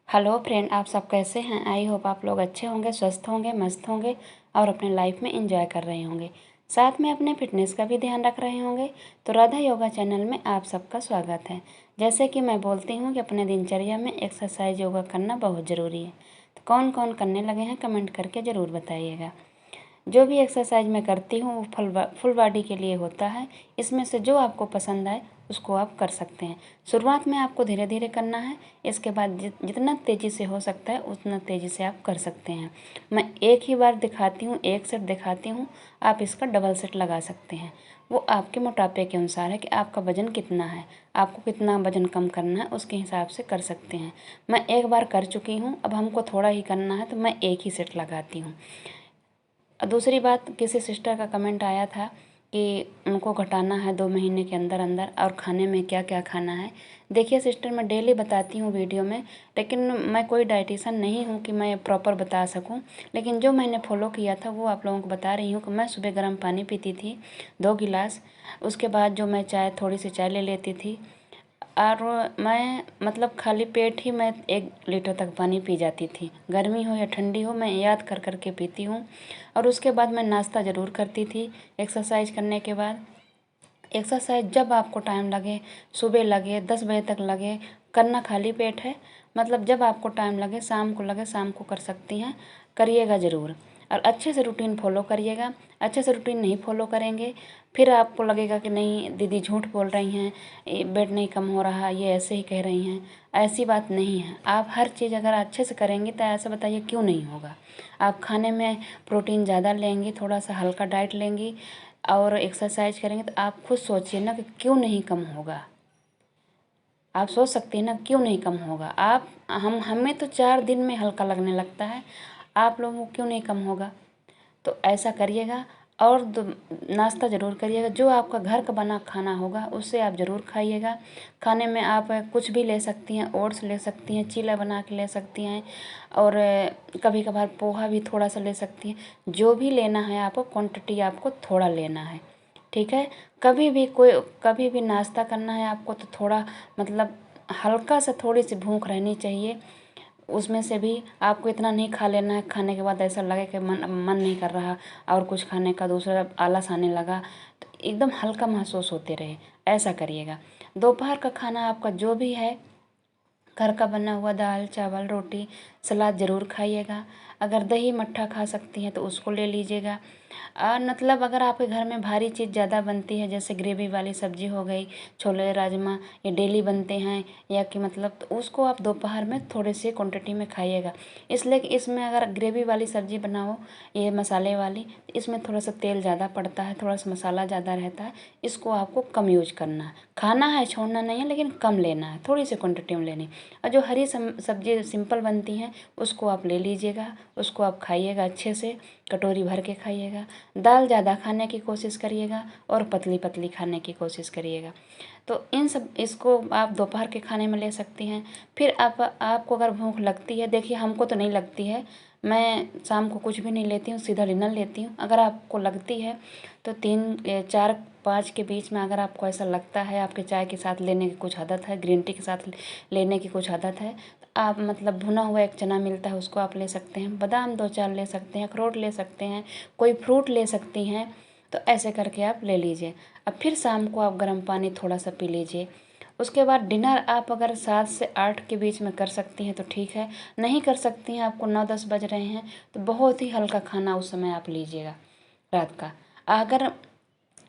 Hello friend, आप सब कैसे हैं। आई होप आप लोग अच्छे होंगे, स्वस्थ होंगे, मस्त होंगे और अपने लाइफ में एंजॉय कर रहे होंगे, साथ में अपने फिटनेस का भी ध्यान रख रहे होंगे। तो राधा योगा चैनल में आप सबका स्वागत है। जैसे कि मैं बोलती हूँ कि अपने दिनचर्या में एक्सरसाइज योगा करना बहुत ज़रूरी है। तो कौन कौन करने लगे हैं कमेंट करके ज़रूर बताइएगा। जो भी एक्सरसाइज मैं करती हूँ वो फुल बॉडी के लिए होता है। इसमें से जो आपको पसंद आए उसको आप कर सकते हैं। शुरुआत में आपको धीरे धीरे करना है, इसके बाद जितना तेज़ी से हो सकता है उतना तेज़ी से आप कर सकते हैं। मैं एक ही बार दिखाती हूँ, एक सेट दिखाती हूँ, आप इसका डबल सेट लगा सकते हैं। वो आपके मोटापे के अनुसार है कि आपका वज़न कितना है, आपको कितना वज़न कम करना है, उसके हिसाब से कर सकते हैं। मैं एक बार कर चुकी हूँ, अब हमको थोड़ा ही करना है तो मैं एक ही सेट लगाती हूँ। दूसरी बात, किसी सिस्टर का कमेंट आया था कि उनको घटाना है 2 महीने के अंदर अंदर और खाने में क्या क्या खाना है। देखिए सिस्टर, मैं डेली बताती हूँ वीडियो में, लेकिन मैं कोई डाइटिशियन नहीं हूँ कि मैं प्रॉपर बता सकूँ। लेकिन जो मैंने फॉलो किया था वो आप लोगों को बता रही हूँ कि मैं सुबह गर्म पानी पीती थी 2 गिलास। उसके बाद जो मैं चाय, थोड़ी सी चाय ले लेती थी और मैं मतलब खाली पेट ही मैं 1 लीटर तक पानी पी जाती थी। गर्मी हो या ठंडी हो, मैं याद कर कर के पीती हूँ। और उसके बाद मैं नाश्ता ज़रूर करती थी एक्सरसाइज करने के बाद। एक्सरसाइज जब आपको टाइम लगे, सुबह लगे, 10 बजे तक लगे, करना खाली पेट है। मतलब जब आपको टाइम लगे, शाम को लगे, शाम को कर सकती हैं, करिएगा ज़रूर। और अच्छे से रूटीन फॉलो करिएगा। अच्छे से रूटीन नहीं फॉलो करेंगे फिर आपको लगेगा कि नहीं दीदी झूठ बोल रही हैं, वेट नहीं कम हो रहा, ये ऐसे ही कह रही हैं। ऐसी बात नहीं है। आप हर चीज़ अगर अच्छे से करेंगे तो ऐसा बताइए क्यों नहीं होगा। आप खाने में प्रोटीन ज़्यादा लेंगी, थोड़ा सा हल्का डाइट लेंगी और एक्सरसाइज करेंगे तो आप खुद सोचिए ना कि क्यों नहीं कम होगा। आप सोच सकते हैं ना क्यों नहीं कम होगा। आप हमें तो 4 दिन में हल्का लगने लगता है, आप लोगों को क्यों नहीं कम होगा। तो ऐसा करिएगा और नाश्ता ज़रूर करिएगा। जो आपका घर का बना खाना होगा उससे आप ज़रूर खाइएगा। खाने में आप कुछ भी ले सकती हैं, ओट्स ले सकती हैं, चीला बना के ले सकती हैं और कभी कभार पोहा भी थोड़ा सा ले सकती हैं। जो भी लेना है आपको क्वांटिटी आपको थोड़ा लेना है, ठीक है। कभी भी नाश्ता करना है आपको तो थोड़ा मतलब हल्का सा थोड़ी सी भूख रहनी चाहिए। उसमें से भी आपको इतना नहीं खा लेना है खाने के बाद ऐसा लगे कि मन नहीं कर रहा और कुछ खाने का, दूसरा आलस आने लगा, तो एकदम हल्का महसूस होते रहे, ऐसा करिएगा। दोपहर का खाना आपका जो भी है घर का बना हुआ, दाल चावल रोटी सलाद ज़रूर खाइएगा। अगर दही मट्ठा खा सकती हैं तो उसको ले लीजिएगा। और मतलब अगर आपके घर में भारी चीज़ ज़्यादा बनती है, जैसे ग्रेवी वाली सब्जी हो गई, छोले राजमा, ये डेली बनते हैं या कि मतलब, तो उसको आप दोपहर में थोड़े से क्वांटिटी में खाइएगा। इसलिए कि इसमें अगर ग्रेवी वाली सब्जी बनाओ, ये मसाले वाली, इसमें थोड़ा सा तेल ज़्यादा पड़ता है, थोड़ा सा मसाला ज़्यादा रहता है। इसको आपको कम यूज करना है। खाना है, छोड़ना नहीं है, लेकिन कम लेना है, थोड़ी सी क्वांटिटी में लेनी। और जो हरी सब्जी सिंपल बनती हैं उसको आप ले लीजिएगा, उसको आप खाइएगा अच्छे से, कटोरी भर के खाइएगा। दाल ज़्यादा खाने की कोशिश करिएगा और पतली पतली खाने की कोशिश करिएगा। तो इसको आप दोपहर के खाने में ले सकती हैं। फिर आपको अगर भूख लगती है, देखिए हमको तो नहीं लगती है, मैं शाम को कुछ भी नहीं लेती हूँ, सीधा डिनर लेती हूँ। अगर आपको लगती है तो 3 4 5 के बीच में अगर आपको ऐसा लगता है, आपके चाय के साथ लेने की कुछ आदत है, ग्रीन टी के साथ लेने की कुछ आदत है, तो आप मतलब भुना हुआ एक चना मिलता है उसको आप ले सकते हैं, बादाम 2 4 ले सकते हैं, अखरोट ले सकते हैं, कोई फ्रूट ले सकती हैं। तो ऐसे करके आप ले लीजिए। अब फिर शाम को आप गर्म पानी थोड़ा सा पी लीजिए। उसके बाद डिनर आप अगर 7 से 8 के बीच में कर सकती हैं तो ठीक है, नहीं कर सकती हैं, आपको 9 10 बज रहे हैं, तो बहुत ही हल्का खाना उस समय आप लीजिएगा रात का। अगर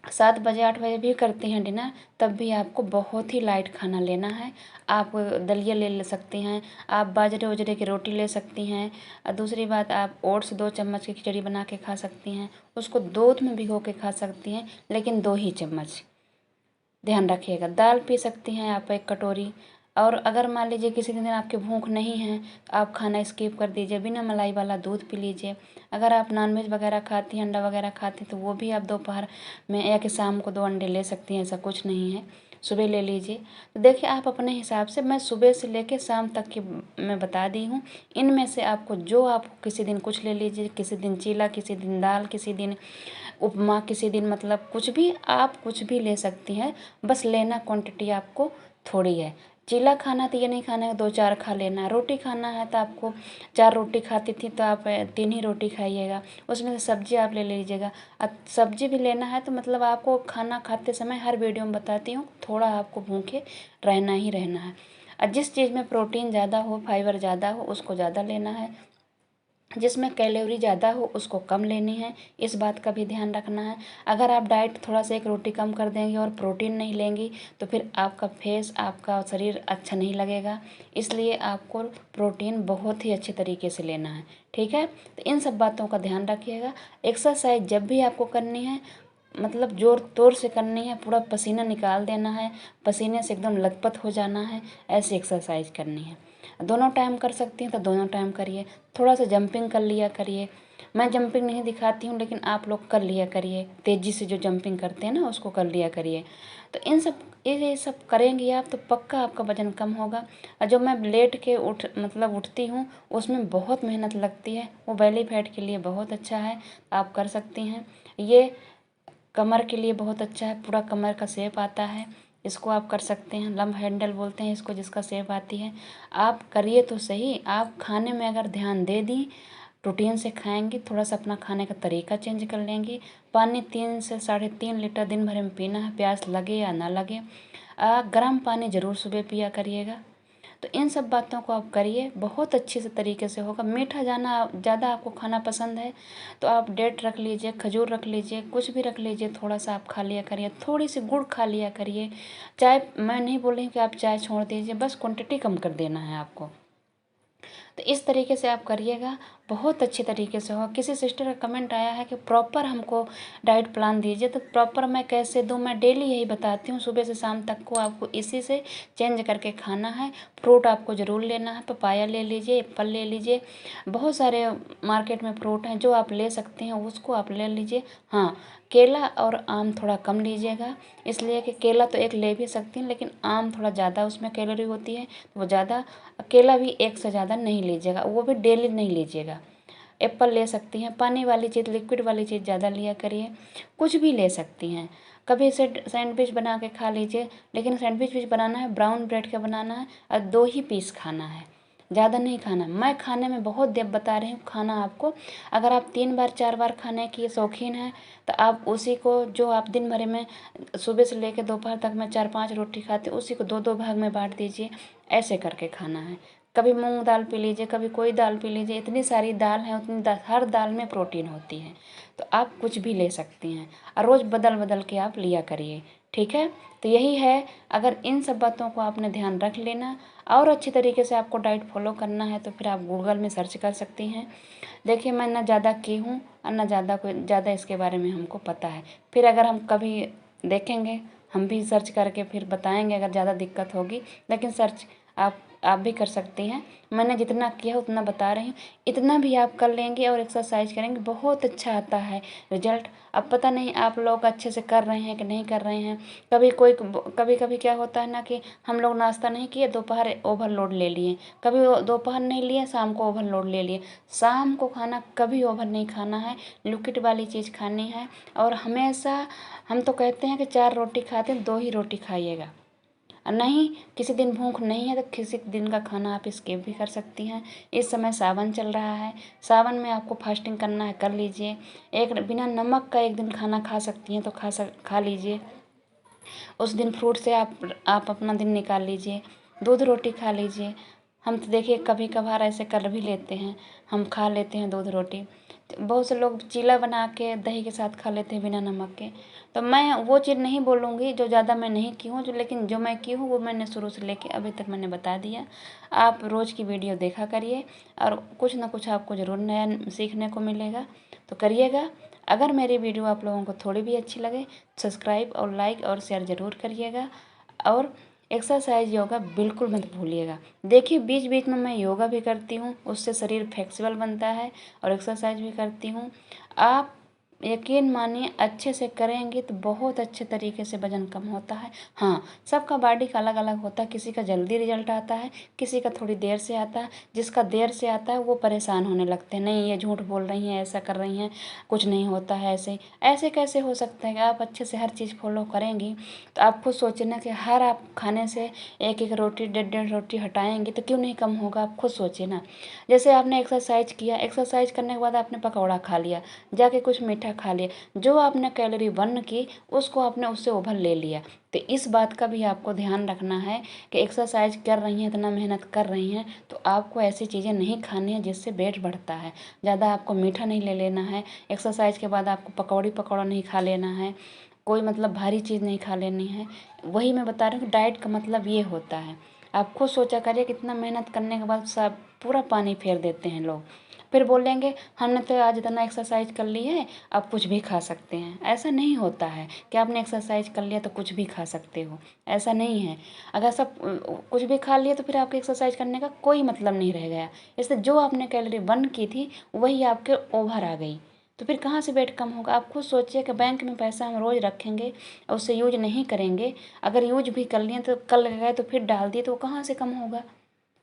7 बजे 8 बजे भी करती हैं डिनर, तब भी आपको बहुत ही लाइट खाना लेना है। आप दलिया ले सकती हैं, आप बाजरे उजरे की रोटी ले सकती हैं। और दूसरी बात, आप ओट्स 2 चम्मच की खिचड़ी बना के खा सकती हैं, उसको दूध में भिगो के खा सकती हैं, लेकिन 2 ही चम्मच, ध्यान रखिएगा। दाल पी सकती हैं आप 1 कटोरी। और अगर मान लीजिए किसी दिन आपकी भूख नहीं है तो आप खाना स्किप कर दीजिए, बिना मलाई वाला दूध पी लीजिए। अगर आप नॉनवेज वगैरह खाती हैं, अंडा वगैरह खाती हैं, तो वो भी आप दोपहर में या कि शाम को 2 अंडे ले सकती हैं, ऐसा कुछ नहीं है, सुबह ले लीजिए। तो देखिए आप अपने हिसाब से, मैं सुबह से लेके शाम तक की मैं बता दी हूँ। इनमें से आपको जो, आप किसी दिन कुछ ले लीजिए, किसी दिन चीला, किसी दिन दाल, किसी दिन उपमा, किसी दिन मतलब कुछ भी, आप कुछ भी ले सकती हैं। बस लेना क्वांटिटी आपको थोड़ी है। चीला खाना तो ये नहीं खाना है 2-4 खा लेना है। रोटी खाना है तो आपको 4 रोटी खाती थी तो आप 3 ही रोटी खाइएगा। उसमें से सब्जी आप ले लीजिएगा। सब्जी भी लेना है तो मतलब आपको खाना खाते समय हर वीडियो में बताती हूँ थोड़ा आपको भूखे रहना ही रहना है। और जिस चीज़ में प्रोटीन ज़्यादा हो, फाइबर ज़्यादा हो, उसको ज़्यादा लेना है। जिसमें कैलोरी ज़्यादा हो उसको कम लेनी है, इस बात का भी ध्यान रखना है। अगर आप डाइट थोड़ा सा 1 रोटी कम कर देंगे और प्रोटीन नहीं लेंगी तो फिर आपका फेस, आपका शरीर अच्छा नहीं लगेगा। इसलिए आपको प्रोटीन बहुत ही अच्छे तरीके से लेना है, ठीक है। तो इन सब बातों का ध्यान रखिएगा। एक्सरसाइज जब भी आपको करनी है मतलब ज़ोर तोर से करनी है, पूरा पसीना निकाल देना है, पसीने से एकदम लथपथ हो जाना है, ऐसी एक्सरसाइज करनी है। दोनों टाइम कर सकती हैं तो दोनों टाइम करिए। थोड़ा सा जंपिंग कर लिया करिए। मैं जंपिंग नहीं दिखाती हूँ लेकिन आप लोग कर लिया करिए, तेज़ी से जो जंपिंग करते हैं ना उसको कर लिया करिए। तो ये सब करेंगी आप तो पक्का आपका वज़न कम होगा। और जो मैं लेट के उठती हूँ उसमें बहुत मेहनत लगती है, वो बेली फैट के लिए बहुत अच्छा है, आप कर सकती हैं। ये कमर के लिए बहुत अच्छा है, पूरा कमर का शेप आता है, इसको आप कर सकते हैं। लंब हैंडल बोलते हैं इसको, जिसका शेप आती है। आप करिए तो सही। आप खाने में अगर ध्यान दे दी, रूटीन से खाएंगी, थोड़ा सा अपना खाने का तरीका चेंज कर लेंगी। पानी 3 से 3.5 लीटर दिन भर में पीना है, प्यास लगे या ना लगे। गर्म पानी ज़रूर सुबह पिया करिएगा। तो इन सब बातों को आप करिए, बहुत अच्छे से तरीके से होगा। मीठा ज़्यादा आपको खाना पसंद है तो आप डेट रख लीजिए, खजूर रख लीजिए, कुछ भी रख लीजिए, थोड़ा सा आप खा लिया करिए। थोड़ी सी गुड़ खा लिया करिए। चाय मैं नहीं बोल रही हूँ कि आप चाय छोड़ दीजिए, बस क्वांटिटी कम कर देना है आपको। तो इस तरीके से आप करिएगा, बहुत अच्छे तरीके से होगा। किसी सिस्टर का कमेंट आया है कि प्रॉपर हमको डाइट प्लान दीजिए, तो प्रॉपर मैं कैसे दूँ? मैं डेली यही बताती हूँ, सुबह से शाम तक को आपको इसी से चेंज करके खाना है। फ्रूट आपको ज़रूर लेना है, पपाया ले लीजिए, एप्पल ले लीजिए, बहुत सारे मार्केट में फ्रूट हैं जो आप ले सकते हैं, उसको आप ले लीजिए। हाँ, केला और आम थोड़ा कम लीजिएगा, इसलिए कि केला तो एक ले भी सकती हैं लेकिन आम थोड़ा ज़्यादा उसमें कैलोरी होती है, वो ज़्यादा। केला भी एक से ज़्यादा नहीं लीजिएगा, वो भी डेली नहीं लीजिएगा। एप्पल ले सकती हैं, पानी वाली चीज़, लिक्विड वाली चीज़ ज़्यादा लिया करिए। कुछ भी ले सकती हैं। कभी सैंडविच बना के खा लीजिए, लेकिन सैंडविच बनाना है ब्राउन ब्रेड का बनाना है और 2 ही पीस खाना है, ज़्यादा नहीं खाना। मैं खाने में बहुत देव बता रही हूँ खाना आपको। अगर आप 3 बार 4 बार खाने की शौकीन हैं तो आप उसी को, जो आप दिन भर में सुबह से लेकर दोपहर तक में 4-5 रोटी खाते, उसी को 2-2 भाग में बांट दीजिए। ऐसे करके खाना है। कभी मूंग दाल पी लीजिए, कभी कोई दाल पी लीजिए। इतनी सारी दाल हैं, हर दाल में प्रोटीन होती है, तो आप कुछ भी ले सकती हैं और रोज़ बदल बदल के आप लिया करिए, ठीक है। तो यही है, अगर इन सब बातों को आपने ध्यान रख लेना और अच्छी तरीके से आपको डाइट फॉलो करना है तो फिर आप गूगल में सर्च कर सकती हैं। देखिए, मैं ना ज़्यादा की हूँ और ना ज़्यादा इसके बारे में हमको पता है। फिर अगर हम कभी देखेंगे, हम भी सर्च करके फिर बताएंगे अगर ज़्यादा दिक्कत होगी, लेकिन सर्च आप भी कर सकती हैं। मैंने जितना किया उतना बता रही हूँ, इतना भी आप कर लेंगे और एक्सरसाइज करेंगे, बहुत अच्छा आता है रिजल्ट। अब पता नहीं आप लोग अच्छे से कर रहे हैं कि नहीं कर रहे हैं। कभी कभी क्या होता है ना कि हम लोग नाश्ता नहीं किए, दोपहर ओवरलोड ले लिए, कभी दोपहर नहीं लिए, शाम को ओवरलोड ले लिए। शाम को खाना कभी ओवर नहीं खाना है, लिक्विड वाली चीज़ खानी है। और हमेशा हम तो कहते हैं कि 4 रोटी खाते हैं, 2 ही रोटी खाइएगा। नहीं, किसी दिन भूख नहीं है तो किसी दिन का खाना आप स्किप भी कर सकती हैं। इस समय सावन चल रहा है, सावन में आपको फास्टिंग करना है, कर लीजिए। एक बिना नमक का 1 दिन खाना खा सकती हैं तो खा लीजिए। उस दिन फ्रूट से आप अपना दिन निकाल लीजिए। दूध रोटी खा लीजिए। हम तो देखिए कभी कभार ऐसे कर भी लेते हैं, हम खा लेते हैं दूध रोटी। बहुत से लोग चीला बना के दही के साथ खा लेते हैं बिना नमक के। तो मैं वो चीज़ नहीं बोलूँगी जो ज़्यादा मैं नहीं की हूँ, लेकिन जो मैं की हूँ वो मैंने शुरू से लेके अभी तक मैंने बता दिया। आप रोज़ की वीडियो देखा करिए और कुछ ना कुछ आपको ज़रूर नया सीखने को मिलेगा, तो करिएगा। अगर मेरी वीडियो आप लोगों को थोड़ी भी अच्छी लगे, सब्सक्राइब और लाइक और शेयर ज़रूर करिएगा। और एक्सरसाइज योगा बिल्कुल मत भूलिएगा। देखिए, बीच बीच में मैं योगा भी करती हूँ, उससे शरीर फ्लेक्सिबल बनता है और एक्सरसाइज भी करती हूँ। आप यकीन मानिए अच्छे से करेंगे तो बहुत अच्छे तरीके से वज़न कम होता है। हाँ, सबका बॉडी का अलग अलग होता है, किसी का जल्दी रिजल्ट आता है, किसी का थोड़ी देर से आता है। जिसका देर से आता है वो परेशान होने लगते हैं, नहीं ये झूठ बोल रही हैं, ऐसा कर रही हैं, कुछ नहीं होता है ऐसे। ऐसे कैसे हो सकता है कि आप अच्छे से हर चीज़ फॉलो करेंगी तो आप खुद सोचिए ना कि हर आप खाने से एक एक रोटी, डेढ़ डेढ़ रोटी हटाएंगी तो क्यों नहीं कम होगा। आप खुद सोचिए ना। जैसे आपने एक्सरसाइज किया, एक्सरसाइज करने के बाद आपने पकौड़ा खा लिया, जाके कुछ मीठा खा लिया, जो आपने कैलोरी बर्न की उसको आपने उससे ओवर ले लिया। तो इस बात का भी आपको ध्यान रखना है कि एक्सरसाइज कर रही हैं, इतना मेहनत कर रही हैं, तो आपको ऐसी चीज़ें नहीं खानी है जिससे वेट बढ़ता है। ज़्यादा आपको मीठा नहीं ले लेना है, एक्सरसाइज के बाद आपको पकौड़ा नहीं खा लेना है, कोई मतलब भारी चीज़ नहीं खा लेनी है। वही मैं बता रही हूँ कि डाइट का मतलब ये होता है। आप खुद सोचा करिए कितना मेहनत करने के बाद सब पूरा पानी फेर देते हैं लोग, फिर बोलेंगे हमने तो आज इतना एक्सरसाइज कर ली है, अब कुछ भी खा सकते हैं। ऐसा नहीं होता है कि आपने एक्सरसाइज कर लिया तो कुछ भी खा सकते हो, ऐसा नहीं है। अगर सब कुछ भी खा लिया तो फिर आपके एक्सरसाइज करने का कोई मतलब नहीं रह गया। इसलिए जो आपने कैलोरी बर्न की थी वही आपके ओवर आ गई, तो फिर कहाँ से वेट कम होगा। आप खुद सोचिए कि बैंक में पैसा हम रोज़ रखेंगे और उससे यूज नहीं करेंगे, अगर यूज भी कर लिए तो कल गए तो फिर डाल दिए तो वो कहाँ से कम होगा।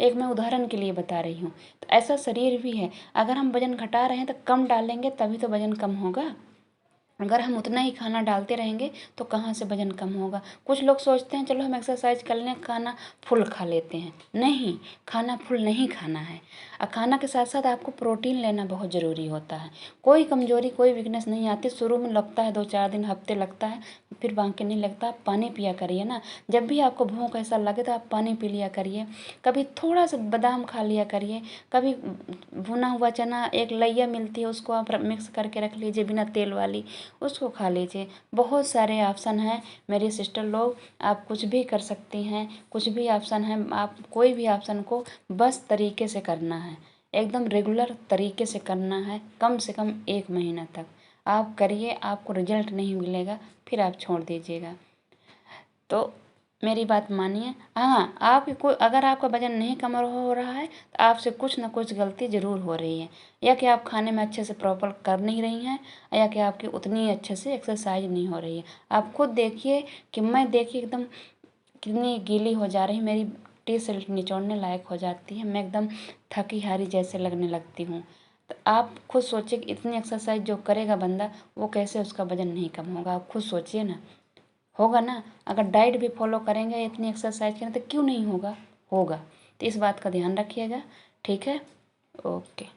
एक मैं उदाहरण के लिए बता रही हूँ। तो ऐसा शरीर भी है, अगर हम वज़न घटा रहे हैं तो कम डालेंगे तभी तो वज़न कम होगा। अगर हम उतना ही खाना डालते रहेंगे तो कहाँ से वज़न कम होगा। कुछ लोग सोचते हैं चलो हम एक्सरसाइज कर लें, खाना फुल खा लेते हैं। नहीं, खाना फुल नहीं खाना है। खाना के साथ साथ आपको प्रोटीन लेना बहुत ज़रूरी होता है। कोई कमज़ोरी, कोई वीकनेस नहीं आती। शुरू में लगता है 2-4 दिन, हफ्ते लगता है, फिर बाकी नहीं लगता। आप पानी पिया करिए ना, जब भी आपको भूख ऐसा लगे तो आप पानी पी लिया करिए। कभी थोड़ा सा बादाम खा लिया करिए, कभी भुना हुआ चना एक लैया मिलती है उसको आप मिक्स करके रख लीजिए बिना तेल वाली, उसको खा लीजिए। बहुत सारे ऑप्शन हैं मेरी सिस्टर लोग, आप कुछ भी कर सकती हैं, कुछ भी ऑप्शन है। आप कोई भी ऑप्शन को बस तरीके से करना है, एकदम रेगुलर तरीके से करना है, कम से कम 1 महीना तक आप करिए। आपको रिजल्ट नहीं मिलेगा फिर आप छोड़ दीजिएगा। तो मेरी बात मानिए। हाँ, आप को अगर आपका वज़न नहीं कम हो रहा है तो आपसे कुछ ना कुछ गलती ज़रूर हो रही है, या कि आप खाने में अच्छे से प्रॉपर कर नहीं रही हैं, या कि आपकी उतनी अच्छे से एक्सरसाइज नहीं हो रही है। आप खुद देखिए कि मैं देखिए एकदम कितनी गीली हो जा रही, मेरी टी शर्ट निचोड़ने लायक हो जाती है, मैं एकदम थकी हारी जैसे लगने लगती हूँ। तो आप खुद सोचिए कि इतनी एक्सरसाइज जो करेगा बंदा वो कैसे उसका वज़न नहीं कम होगा। आप खुद सोचिए ना, होगा ना। अगर डाइट भी फॉलो करेंगे, इतनी एक्सरसाइज करें तो क्यों नहीं होगा, होगा। तो इस बात का ध्यान रखिएगा, ठीक है। ओके।